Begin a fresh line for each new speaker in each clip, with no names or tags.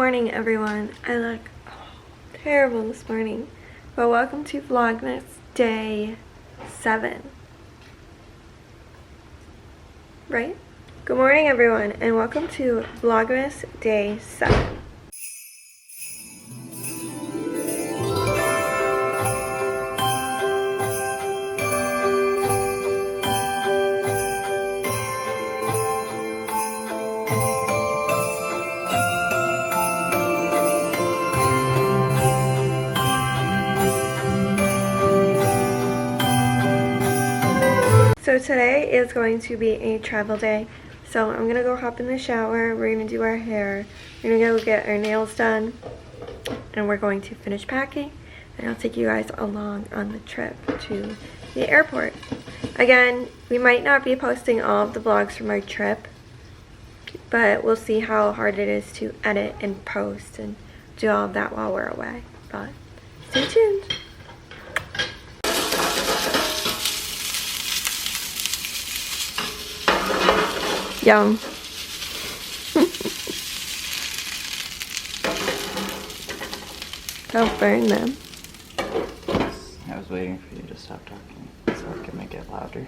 morning, everyone. I look terrible this morning, but welcome to Vlogmas Day 7. Right? Good morning, everyone, and welcome to Vlogmas Day 7. So today is going to be a travel day. So I'm gonna go hop in the shower, we're gonna do our hair, we're gonna go get our nails done, and we're going to finish packing, and I'll take you guys along on the trip to the airport. Again, we might not be posting all of the vlogs from our trip, but we'll see how hard it is to edit and post and do all of that while we're away. But stay tuned. Yum. Don't burn them.
I was waiting for you to stop talking so I could make it louder.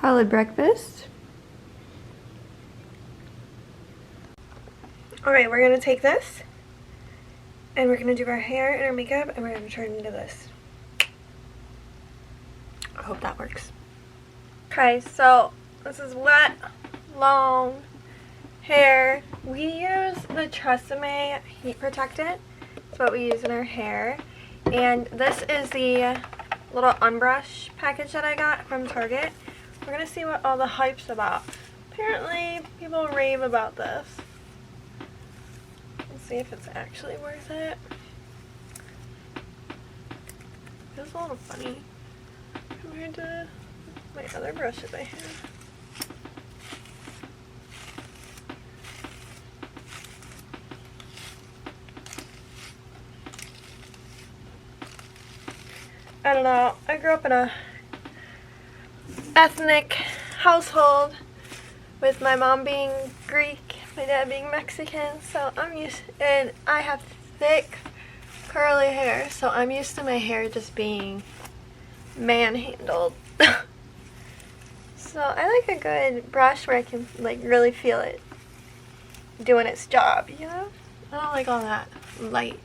Solid breakfast. Alright, we're going to take this and we're going to do our hair and our makeup and we're going to turn into this. I hope that works. Okay, so this is wet, long hair. We use the Tresemme heat protectant. That's what we use in our hair. And this is the little unbrush package that I got from Target. We're gonna see what all the hype's about. Apparently, people rave about this. Let's see if it's actually worth it. Feels a little funny compared to my other brushes I have. I don't know. I grew up in a ethnic household with my mom being Greek, my dad being Mexican, so I'm used, and I have thick curly hair, so I'm used to my hair just being manhandled. So I like a good brush where I can like really feel it doing its job, you know? I don't like all that light.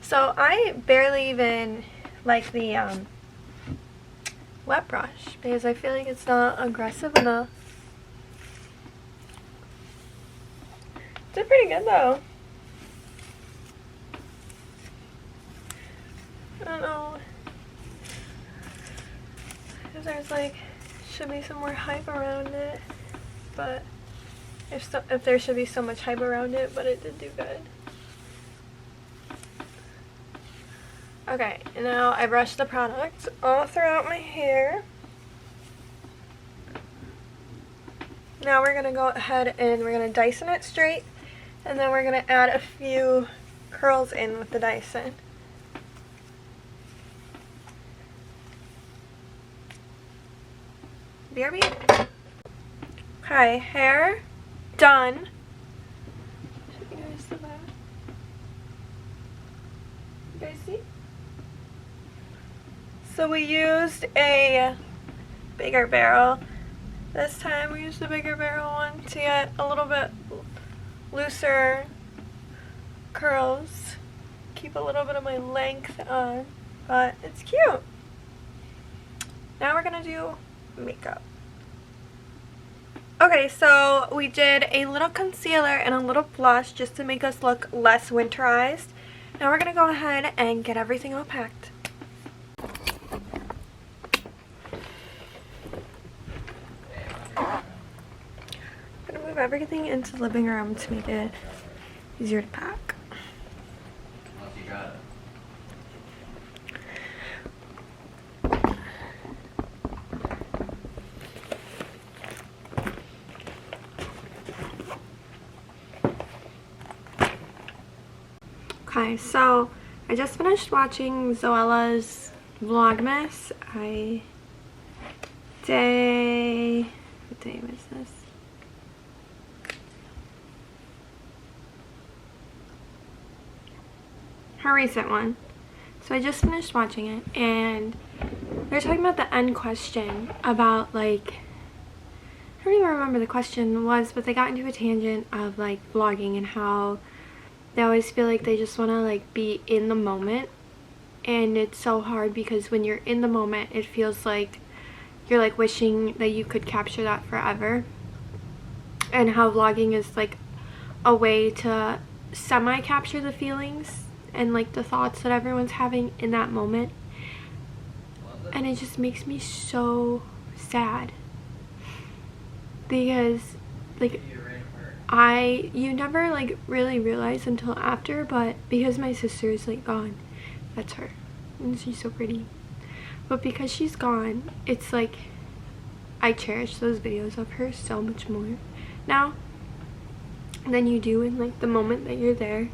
So I barely even like the wet brush because I feel like it's not aggressive enough. Did pretty good though. I don't know if there's like should be some more hype around it, but if there should be so much hype around it, but it did do good. Okay, and now I brushed the product all throughout my hair. Now we're gonna go ahead and we're gonna Dyson it straight, and then we're gonna add a few curls in with the Dyson. BRB. Okay, hair done. Show you guys the back. You guys see? So we used a bigger barrel. This time we used the bigger barrel one to get a little bit looser curls. Keep a little bit of my length on, but it's cute. Now we're gonna do makeup. Okay, so we did a little concealer and a little blush just to make us look less winterized. Now we're gonna go ahead and get everything all packed. I'm gonna move everything into the living room to make it easier to pack. Okay, so I just finished watching Zoella's Vlogmas. What day was this? Her recent one. So I just finished watching it, and they're talking about the end question about, like, I don't even remember the question was, but they got into a tangent of like vlogging and how they always feel like they just want to like be in the moment, and it's so hard because when you're in the moment it feels like you're like wishing that you could capture that forever, and how vlogging is like a way to semi-capture the feelings and like the thoughts that everyone's having in that moment. And it just makes me so sad because like you never like really realize until after, but because my sister is like gone, that's her, and she's so pretty, but because she's gone, it's like I cherish those videos of her so much more now than you do in like the moment that you're there.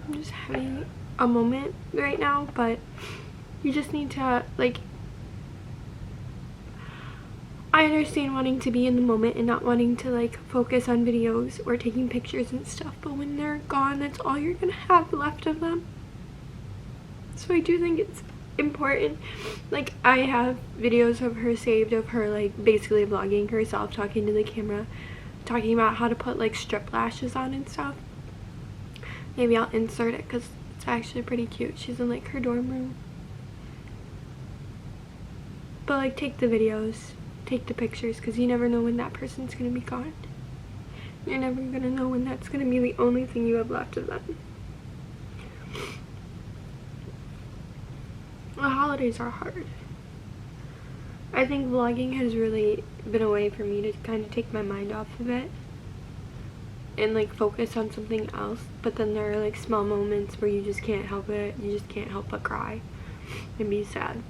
I'm just having a moment right now, but you just need to like, I understand wanting to be in the moment and not wanting to like focus on videos or taking pictures and stuff, but when they're gone, that's all you're gonna have left of them. So I do think it's important. Like, I have videos of her saved of her like basically vlogging herself, talking to the camera, talking about how to put like strip lashes on and stuff. Maybe I'll insert it because it's actually pretty cute. She's in like her dorm room. But like, take the videos, take the pictures, because you never know when that person's gonna be gone. You're never gonna know when that's gonna be the only thing you have left of them. The holidays are hard. I think vlogging has really been a way for me to kind of take my mind off of it and like focus on something else, but then there are like small moments where you just can't help it. You just can't help but cry and be sad.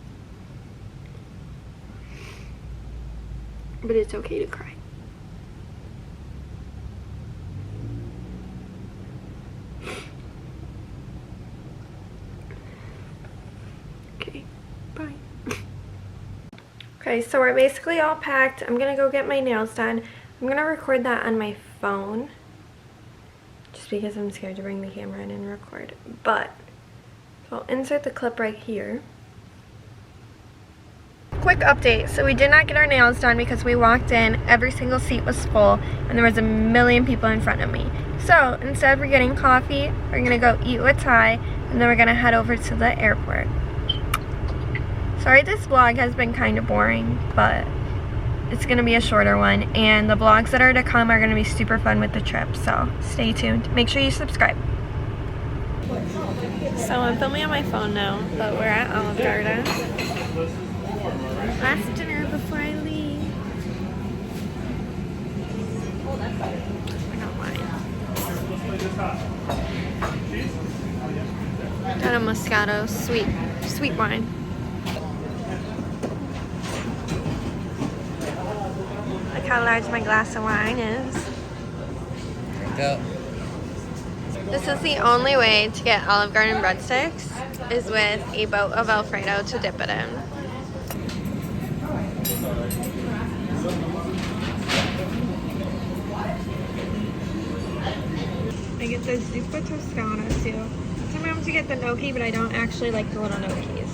But it's okay to cry. Okay, bye. Okay, so we're basically all packed. I'm gonna go get my nails done. I'm gonna record that on my phone just because I'm scared to bring the camera in and record. But so I'll insert the clip right here. Quick update. So we did not get our nails done because we walked in, every single seat was full, and there was a million people in front of me. So instead we're getting coffee, we're gonna go eat with Ty, and then we're gonna head over to the airport. Sorry this vlog has been kind of boring, but it's gonna be a shorter one, and the vlogs that are to come are gonna be super fun with the trip, so stay tuned. Make sure you subscribe. So I'm filming on my phone now, but we're at Olive Garden. Last dinner before I leave. I got wine. Got a Moscato, sweet wine. Look how large my glass of wine is.
Go.
This is the only way to get Olive Garden breadsticks, is with a boat of Alfredo to dip it in. I get the Zuppa Toscana too. Sometimes you get the gnocchi, but I don't actually like the little gnocchis.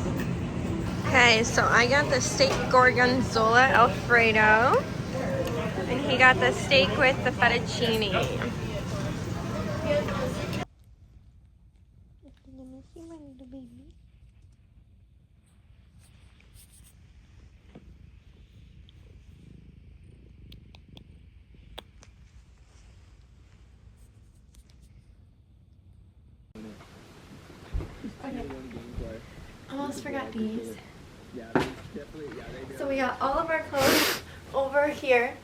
Okay, so I got the steak gorgonzola Alfredo, and he got the steak with the fettuccine. Okay. Almost forgot these. So we got all of our clothes over here.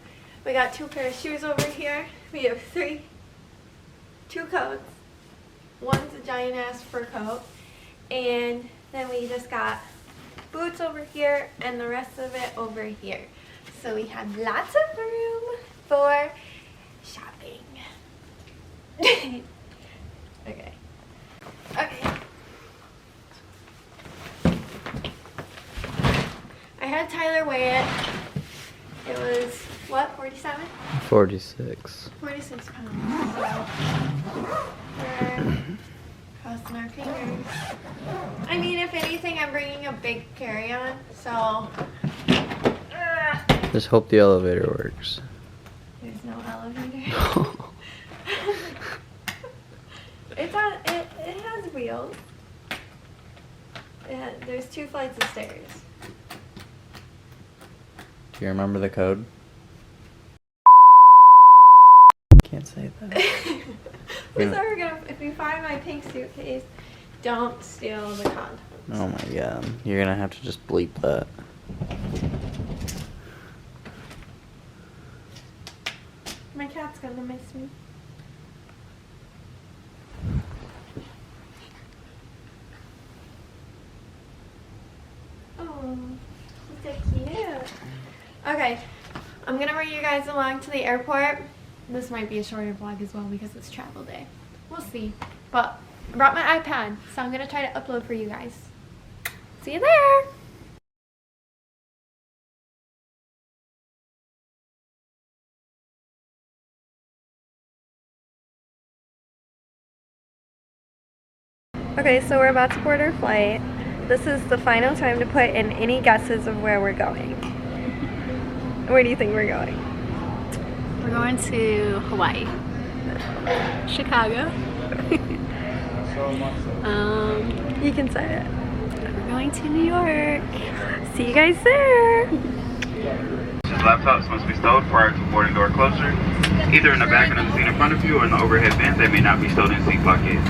We got 2 pairs of shoes over here. We have 2 coats. One's a giant ass fur coat. And then we just got boots over here and the rest of it over here. So we have lots of room for shopping. Okay. Okay. I had Tyler weigh it. It was, what, 47?
46.
46 pounds. So we're crossing our fingers. I mean, if anything, I'm bringing a big carry-on, so.
Just hope the elevator works.
There's no elevator. It has wheels. There's 2 flights of stairs.
Do you remember the code? Can't say that.
If you find my pink suitcase, don't steal the contents.
Oh my god. You're gonna have to just bleep that.
My cat's gonna miss me. Oh, he's so cute. Okay, I'm gonna bring you guys along to the airport. This might be a shorter vlog as well because it's travel day. We'll see. But I brought my iPad, so I'm gonna try to upload for you guys. See you there! Okay, so we're about to board our flight. This is the final time to put in any guesses of where we're going. Where do you think we're going?
We're going to Hawaii. Chicago.
You can say it.
We're going to New York.
See you guys there!
Laptops must be stowed prior to boarding door closure, either in the back under the seat in front of you or in the overhead bins. They may not be stowed in seat pockets.